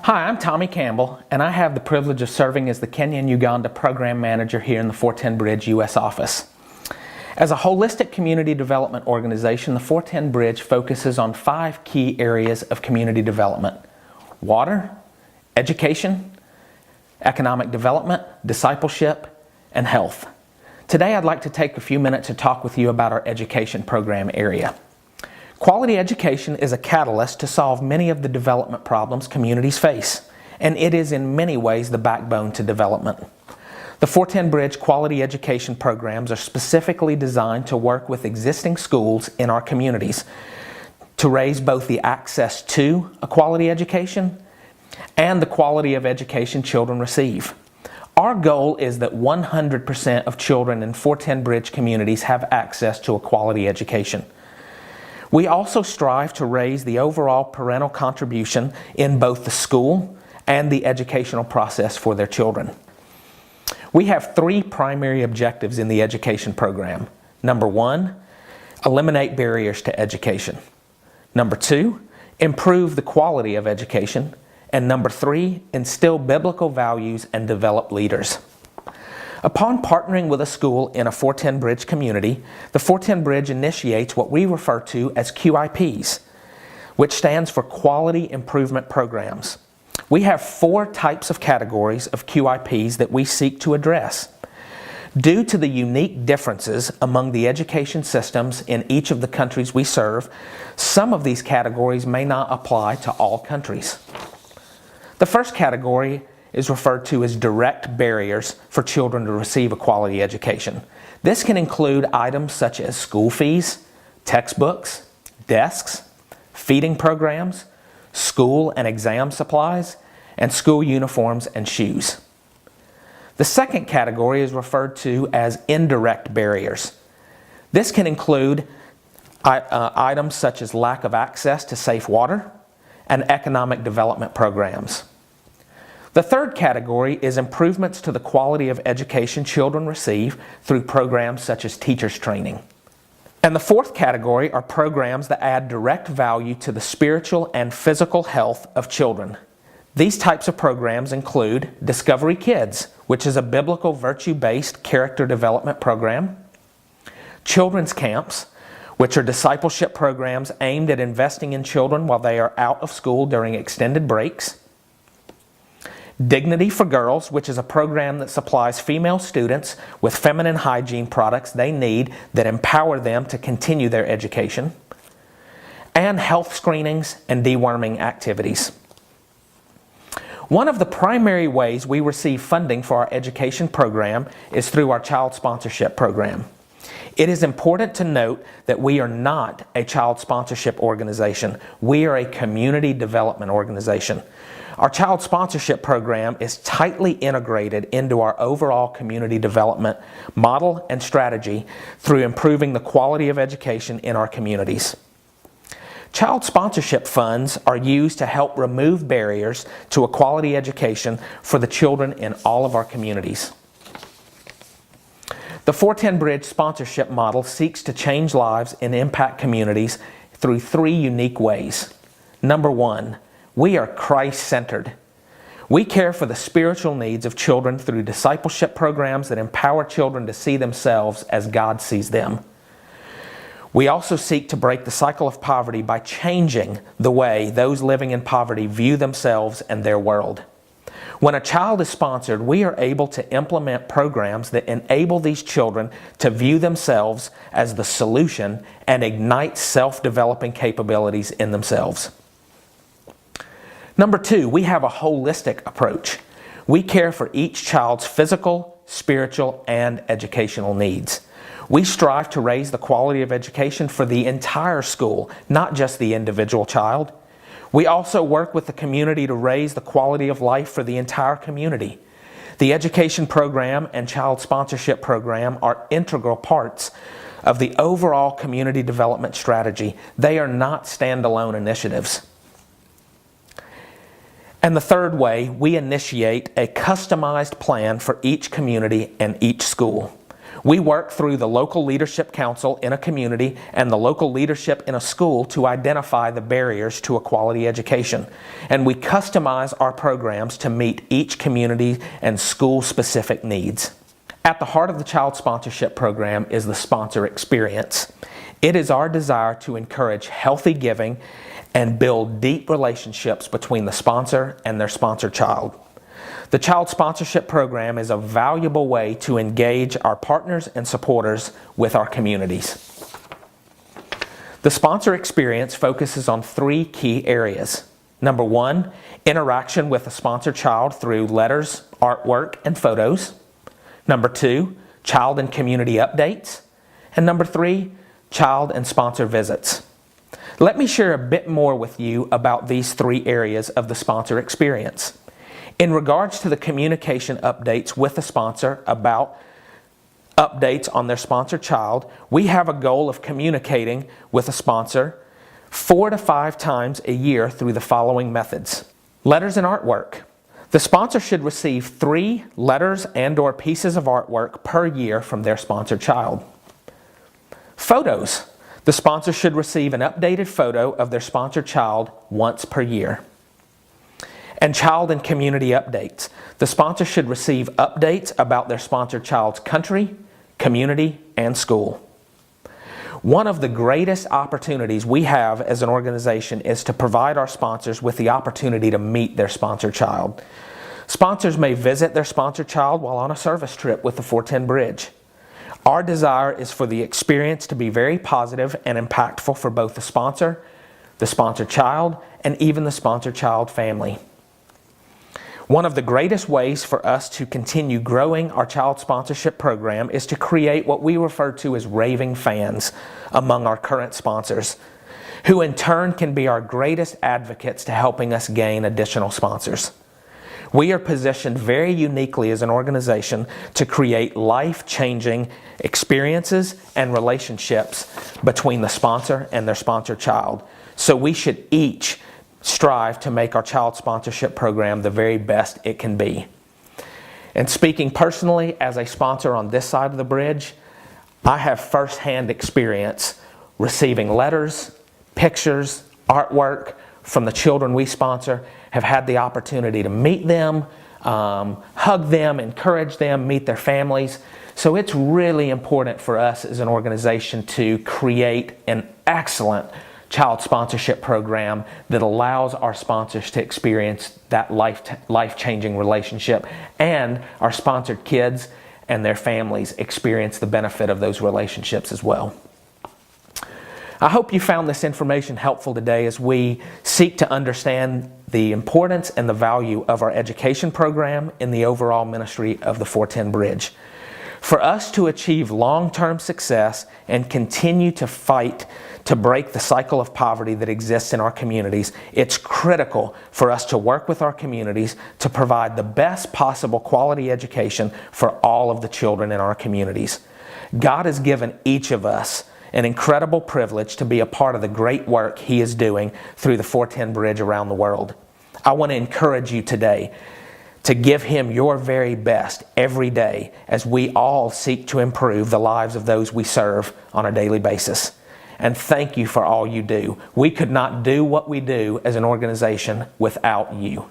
Hi, I'm Tommy Campbell, and I have the privilege of serving as the Kenya and Uganda Program Manager here in the 410 Bridge U.S. office. As a holistic community development organization, the 410 Bridge focuses on 5 key areas of community development: water, education, economic development, discipleship, and health. Today I'd like to take a few minutes to talk with you about our education program area. Quality education is a catalyst to solve many of the development problems communities face, and it is in many ways the backbone to development. The 410 Bridge quality education programs are specifically designed to work with existing schools in our communities to raise both the access to a quality education and the quality of education children receive. Our goal is that 100% of children in 410 Bridge communities have access to a quality education. We also strive to raise the overall parental contribution in both the school and the educational process for their children. We have 3 primary objectives in the education program. Number 1, eliminate barriers to education. Number 2, improve the quality of education. And number 3, instill biblical values and develop leaders. Upon partnering with a school in a 410 Bridge community, the 410 Bridge initiates what we refer to as QIPs, which stands for Quality Improvement Programs. We have 4 types of categories of QIPs that we seek to address. Due to the unique differences among the education systems in each of the countries we serve, some of these categories may not apply to all countries. The first category is referred to as direct barriers for children to receive a quality education. This can include items such as school fees, textbooks, desks, feeding programs, school and exam supplies, and school uniforms and shoes. The second category is referred to as indirect barriers. This can include items such as lack of access to safe water and economic development programs. The third category is improvements to the quality of education children receive through programs such as teachers training. And the fourth category are programs that add direct value to the spiritual and physical health of children. These types of programs include Discovery Kids, which is a biblical virtue-based character development program; children's camps, which are discipleship programs aimed at investing in children while they are out of school during extended breaks; Dignity for Girls, which is a program that supplies female students with feminine hygiene products they need that empower them to continue their education; and health screenings and deworming activities. One of the primary ways we receive funding for our education program is through our child sponsorship program. It is important to note that we are not a child sponsorship organization. We are a community development organization. Our child sponsorship program is tightly integrated into our overall community development model and strategy through improving the quality of education in our communities. Child sponsorship funds are used to help remove barriers to a quality education for the children in all of our communities. The 410 Bridge sponsorship model seeks to change lives and impact communities through 3 unique ways. Number 1, we are Christ-centered. We care for the spiritual needs of children through discipleship programs that empower children to see themselves as God sees them. We also seek to break the cycle of poverty by changing the way those living in poverty view themselves and their world. When a child is sponsored, we are able to implement programs that enable these children to view themselves as the solution and ignite self-developing capabilities in themselves. Number 2, we have a holistic approach. We care for each child's physical, spiritual, and educational needs. We strive to raise the quality of education for the entire school, not just the individual child. We also work with the community to raise the quality of life for the entire community. The education program and child sponsorship program are integral parts of the overall community development strategy. They are not standalone initiatives. And the third way, we initiate a customized plan for each community and each school. We work through the local leadership council in a community and the local leadership in a school to identify the barriers to a quality education. And we customize our programs to meet each community and school-specific needs. At the heart of the Child Sponsorship Program is the sponsor experience. It is our desire to encourage healthy giving and build deep relationships between the sponsor and their sponsor child. The Child Sponsorship Program is a valuable way to engage our partners and supporters with our communities. The sponsor experience focuses on 3 key areas. Number 1, interaction with the sponsor child through letters, artwork, and photos. Number 2, child and community updates. And number 3, child and sponsor visits. Let me share a bit more with you about these 3 areas of the sponsor experience. In regards to the communication updates with the sponsor about updates on their sponsor child, we have a goal of communicating with a sponsor 4 to 5 times a year through the following methods. Letters and artwork. The sponsor should receive 3 letters and/or pieces of artwork per year from their sponsor child. Photos. The sponsor should receive an updated photo of their sponsor child once per year. And child and community updates. The sponsor should receive updates about their sponsor child's country, community, and school. One of the greatest opportunities we have as an organization is to provide our sponsors with the opportunity to meet their sponsor child. Sponsors may visit their sponsor child while on a service trip with the 410 Bridge. Our desire is for the experience to be very positive and impactful for both the sponsor child, and even the sponsor child family. One of the greatest ways for us to continue growing our child sponsorship program is to create what we refer to as raving fans among our current sponsors, who in turn can be our greatest advocates to helping us gain additional sponsors. We are positioned very uniquely as an organization to create life-changing experiences and relationships between the sponsor and their sponsor child. So we should each strive to make our child sponsorship program the very best it can be. And speaking personally as a sponsor on this side of the bridge, I have firsthand experience receiving letters, pictures, artwork from the children we sponsor, have had the opportunity to meet them, hug them, encourage them, meet their families. So it's really important for us as an organization to create an excellent child sponsorship program that allows our sponsors to experience that life-changing relationship, and our sponsored kids and their families experience the benefit of those relationships as well. I hope you found this information helpful today as we seek to understand the importance and the value of our education program in the overall ministry of the 410 Bridge. For us to achieve long-term success and continue to fight to break the cycle of poverty that exists in our communities, it's critical for us to work with our communities to provide the best possible quality education for all of the children in our communities. God has given each of us an incredible privilege to be a part of the great work He is doing through the 410 Bridge around the world. I want to encourage you today to give Him your very best every day as we all seek to improve the lives of those we serve on a daily basis. And thank you for all you do. We could not do what we do as an organization without you.